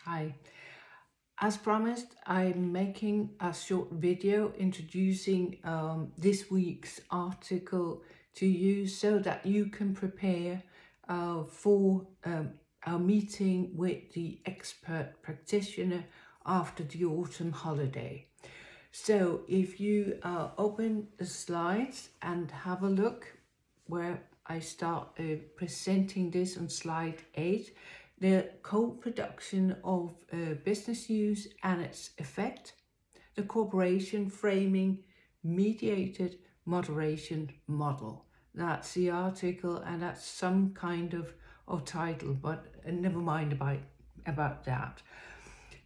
Hi. As promised, I'm making a short video introducing this week's article to you so that you can prepare for our meeting with the expert practitioner after the autumn holiday. So if you open the slides and have a look where I start presenting this on slide 8, the co-production of business use and its effect, the corporation framing mediated moderation model. That's the article, and that's some kind of title, but never mind about that.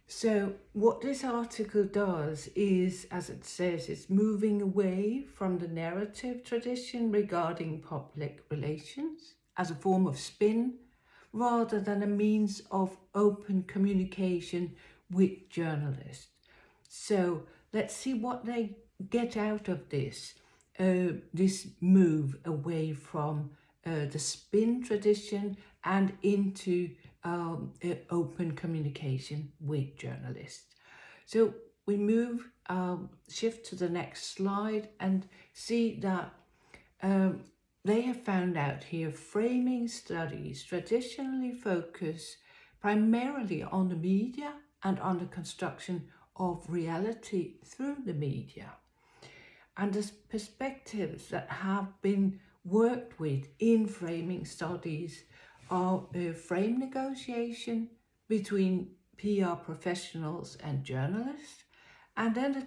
So what this article does is, as it says, it's moving away from the narrative tradition regarding public relations as a form of spin rather than a means of open communication with journalists. So let's see what they get out of this move away from the spin tradition and into open communication with journalists. So we shift to the next slide and see that they have found out here framing studies traditionally focus primarily on the media and on the construction of reality through the media. And the perspectives that have been worked with in framing studies are frame negotiation between PR professionals and journalists, and then a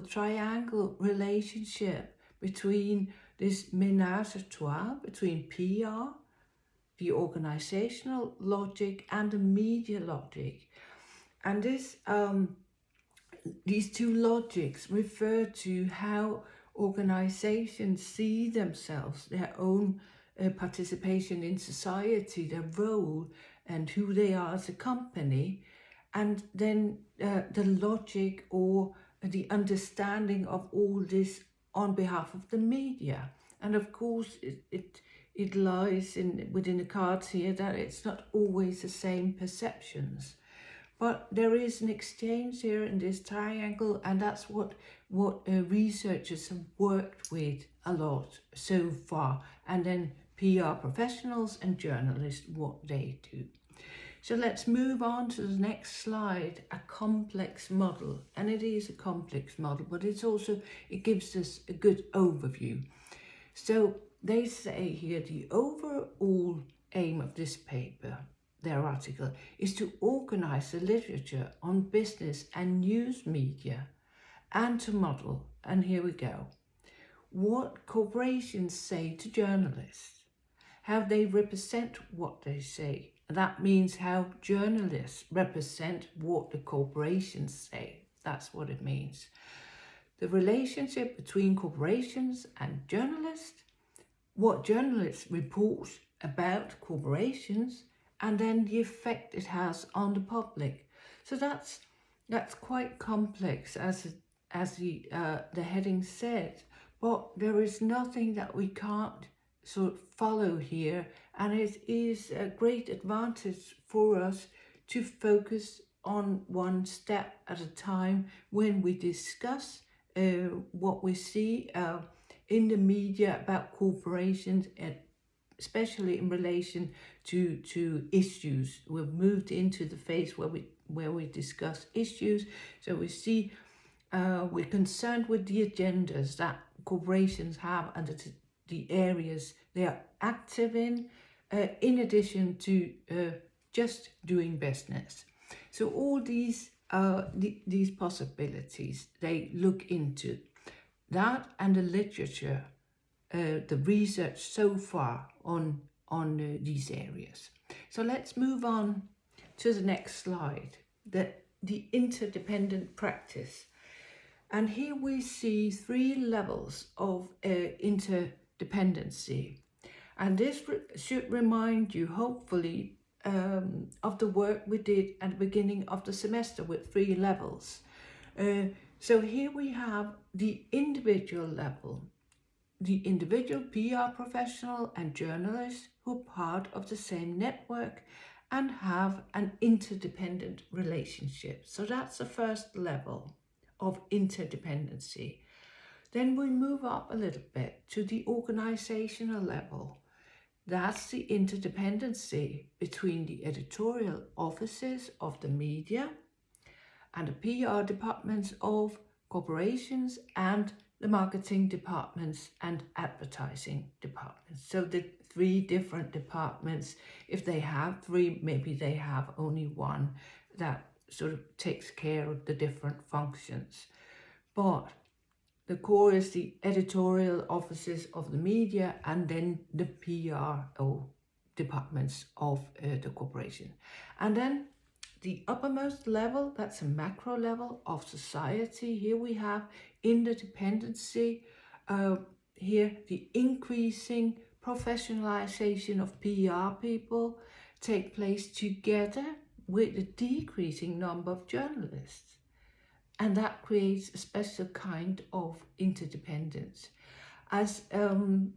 triangle relationship between this ménage à trois, between PR, the organizational logic, and the media logic. And these two logics refer to how organizations see themselves, their own participation in society, their role, and who they are as a company, and then the logic or the understanding of all this on behalf of the media. And of course, it lies within the cards here that it's not always the same perceptions. But there is an exchange here in this triangle, and that's what researchers have worked with a lot so far. And then PR professionals and journalists, what they do. So let's move on to the next slide, a complex model. And it is a complex model, but it gives us a good overview. So they say here the overall aim of this paper, their article, is to organize the literature on business and news media and to model, and here we go, what corporations say to journalists, how they represent what they say. That means how journalists represent what the corporations say. That's what it means. The relationship between corporations and journalists, what journalists report about corporations, and then the effect it has on the public. So that's quite complex, as the heading said. But there is nothing that we can't sort of follow here, and it is a great advantage for us to focus on one step at a time when we discuss what we see in the media about corporations, and especially in relation to issues. We've moved into the phase where we discuss issues. So we see we're concerned with the agendas that corporations have and the areas they are active in addition to just doing business. So all these possibilities, they look into that, and the literature, the research so far on these areas. So let's move on to the next slide, the interdependent practice. And here we see 3 levels of interdependency. And this should remind you, hopefully, of the work we did at the beginning of the semester with 3 levels. So here we have the individual level, the individual PR professional and journalist who are part of the same network and have an interdependent relationship. So that's the first level of interdependency. Then we move up a little bit to the organizational level. That's the interdependency between the editorial offices of the media and the PR departments of corporations and the marketing departments and advertising departments. So the three different departments, if they have three, maybe they have only one that sort of takes care of the different functions. But the core is the editorial offices of the media and then the PRO departments of the corporation. And then the uppermost level, that's a macro level of society. Here we have interdependency. Here, the increasing professionalization of PR people take place together with a decreasing number of journalists. And that creates a special kind of interdependence. As the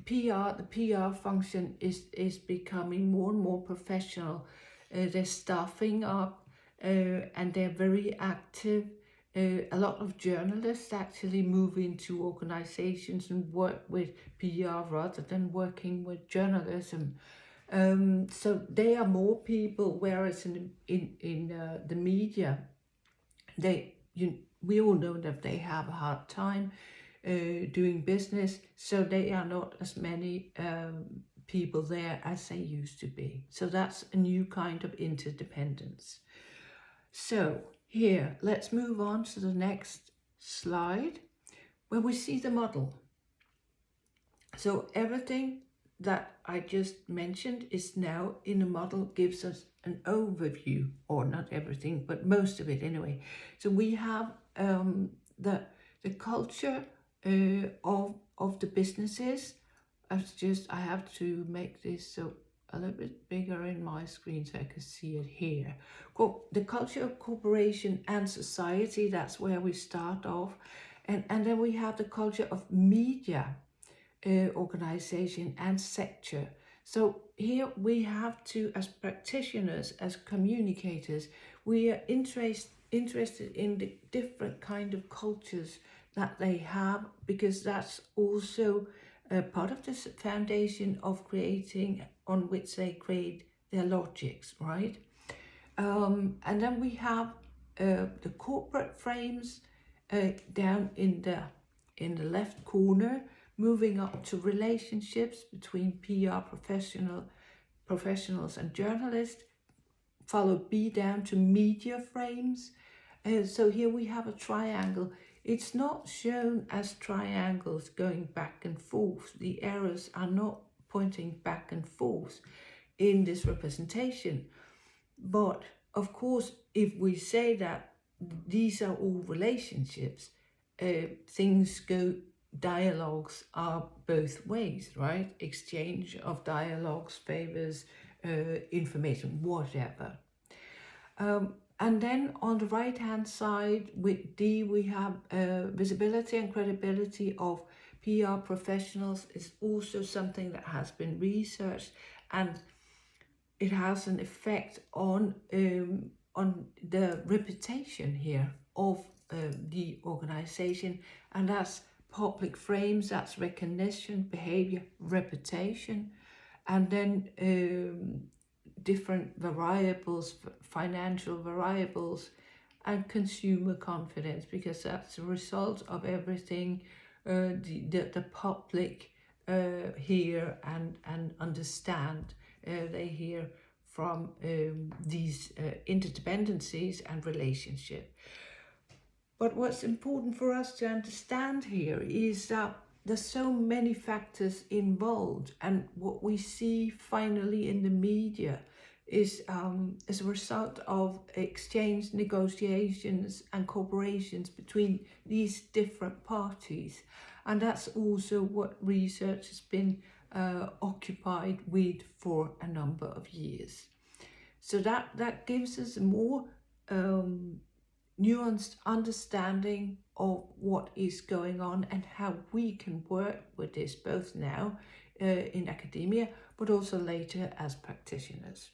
PR function is becoming more and more professional. They're staffing up and they're very active. A lot of journalists actually move into organizations and work with PR rather than working with journalism. So they are more people, whereas in the media, we all know that they have a hard time doing business, so they are not as many people there as they used to be. So that's a new kind of interdependence. So here, let's move on to the next slide, where we see the model. So everything that I just mentioned is now in the model, gives us an overview, or not everything, but most of it anyway. So we have the culture of the businesses. I have to make this so a little bit bigger in my screen so I can see it here. The culture of corporation and society, that's where we start off. And then we have the culture of media, organization and sector. So here we have to, as practitioners, as communicators, we are interested in the different kind of cultures that they have, because that's also part of the foundation of creating, on which they create their logics, right? And then we have the corporate frames down in the left corner, moving up to relationships between PR professionals and journalists, followed B down to media frames. So here we have a triangle. It's not shown as triangles going back and forth. The arrows are not pointing back and forth in this representation. But of course, if we say that these are all relationships, dialogues are both ways, right? Exchange of dialogues, favors, information, whatever. And then on the right hand side with D, we have visibility and credibility of PR professionals is also something that has been researched, and it has an effect on the reputation here of the organization, and that's public frames, that's recognition, behavior, reputation, and then different variables, financial variables, and consumer confidence, because that's the result of everything the public hear and understand. They hear from these interdependencies and relationship. But what's important for us to understand here is that there's so many factors involved, and what we see finally in the media is as a result of exchange, negotiations and corporations between these different parties. And that's also what research has been occupied with for a number of years. So that gives us a more nuanced understanding of what is going on and how we can work with this, both now in academia, but also later as practitioners.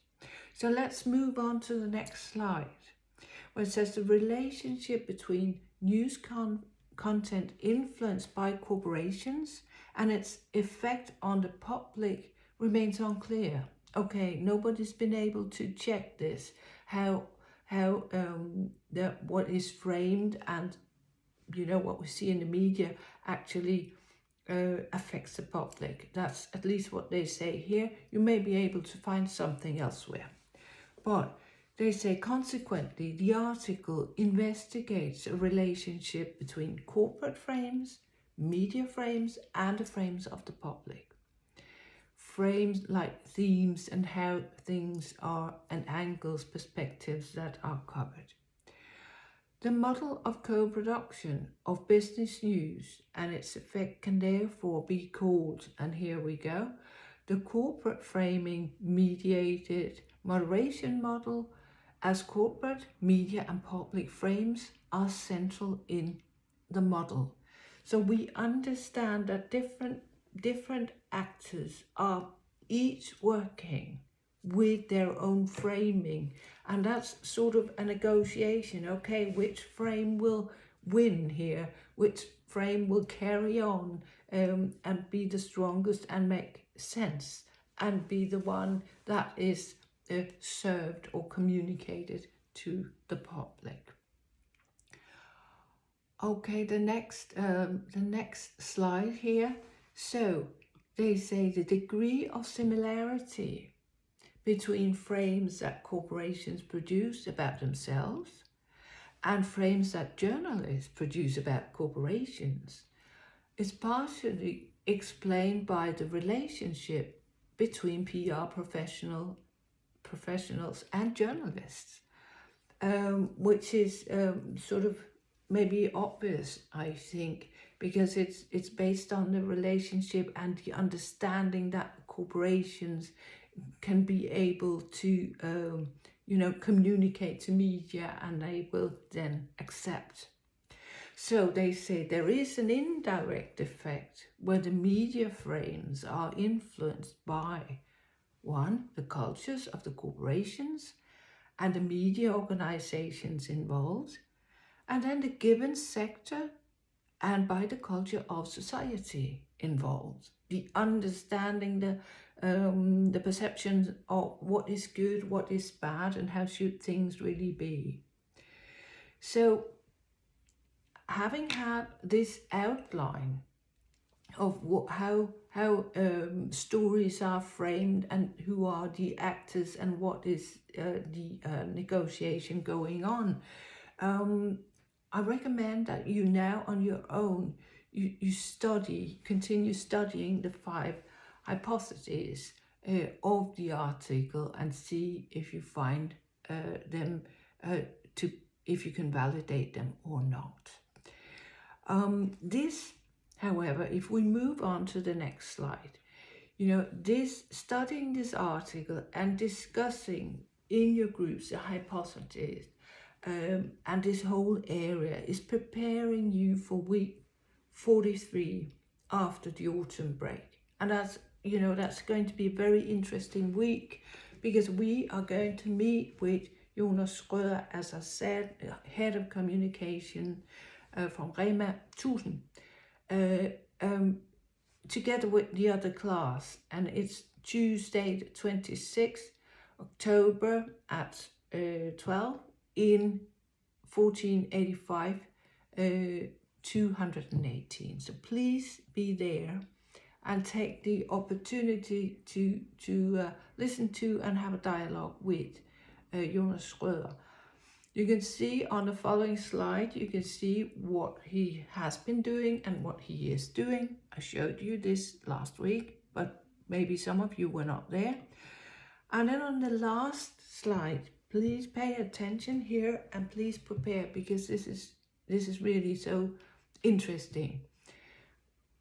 So let's move on to the next slide, where it says the relationship between news content influenced by corporations and its effect on the public remains unclear. Okay, nobody's been able to check this, how what is framed and what we see in the media actually affects the public. That's at least what they say here. You may be able to find something elsewhere. But they say, consequently, the article investigates a relationship between corporate frames, media frames, and the frames of the public. Frames like themes and how things are, and angles, perspectives that are covered. The model of co-production of business news and its effect can therefore be called, and here we go, the corporate framing mediated moderation model, as corporate, media and public frames are central in the model. So we understand that different actors are each working with their own framing, and that's sort of a negotiation. Okay, which frame will win here, which frame will carry on and be the strongest and make sense and be the one that is served or communicated to the public. Okay, the next slide here. So they say the degree of similarity between frames that corporations produce about themselves and frames that journalists produce about corporations is partially explained by the relationship between PR professionals and journalists, which is sort of maybe obvious, I think, because it's based on the relationship and the understanding that corporations can be able to communicate to media, and they will then accept. So they say there is an indirect effect where the media frames are influenced by, one, the cultures of the corporations and the media organizations involved, and then the given sector, and by the culture of society involved. The understanding, the perceptions of what is good, what is bad, and how should things really be. So, having had this outline of how stories are framed and who are the actors and what is the negotiation going on, I recommend that you now on your own, you continue studying the 5 hypotheses of the article and see if you find them, if you can validate them or not. This, however, if we move on to the next slide, studying this article and discussing in your groups the hypotheses and this whole area is preparing you for week 43 after the autumn break. And that's going to be a very interesting week, because we are going to meet with Jonas Schröder, as I said, head of communication from Rema 1000, together with the other class. And it's Tuesday the 26th October at 12 in 1485 218. So please be there and take the opportunity to listen to and have a dialogue with Jonas Schröder. You can see on the following slide, you can see what he has been doing and what he is doing. I showed you this last week, but maybe some of you were not there. And then on the last slide, please pay attention here and please prepare, because this is really so interesting.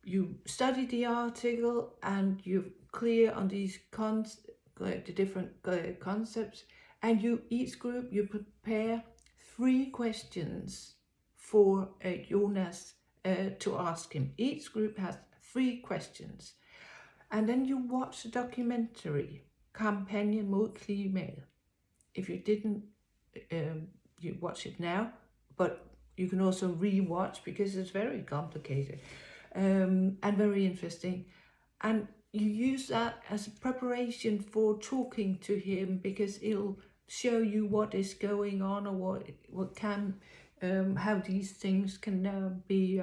You study the article and you're clear on these the different concepts, and each group you prepare 3 questions for Jonas to ask him. Each group has 3 questions, And then you watch the documentary, Kampagnen mod klimaet. If you didn't, you watch it now, but you can also re-watch because it's very complicated and very interesting. And you use that as a preparation for talking to him, because it'll show you what is going on, or what can, how these things can be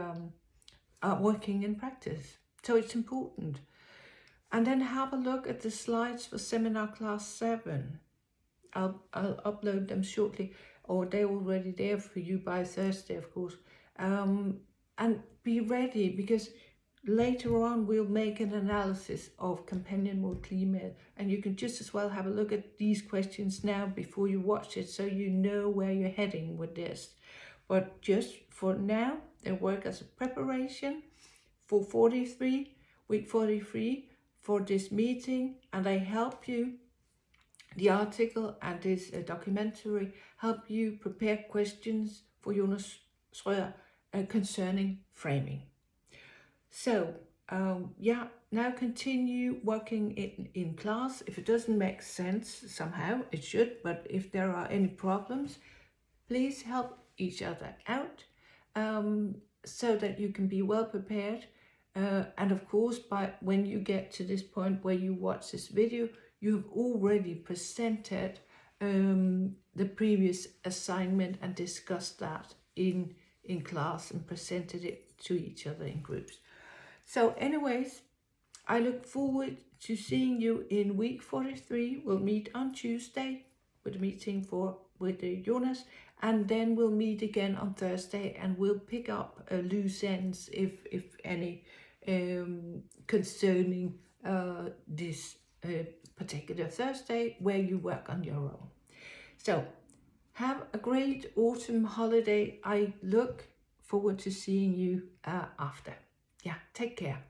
working in practice. So it's important. And then have a look at the slides for seminar class 7. I'll upload them shortly, or they're already there for you by Thursday, of course. And be ready, because later on we'll make an analysis of Kampagnen mod klimaet, and you can just as well have a look at these questions now before you watch it, so you know where you're heading with this. But just for now, they work as a preparation for week 43 for this meeting, and they help you. The article and this documentary help you prepare questions for Jonas Schrøder concerning framing. So, now continue working in class. If it doesn't make sense somehow, it should, but if there are any problems, please help each other out so that you can be well prepared. And of course, when you get to this point where you watch this video, you've already presented the previous assignment and discussed that in class and presented it to each other in groups. So anyways, I look forward to seeing you in week 43. We'll meet on Tuesday with a meeting with Jonas, and then we'll meet again on Thursday, and we'll pick up loose ends, if any, concerning this particular Thursday where you work on your own. So have a great autumn holiday. I look forward to seeing you after. Yeah, take care.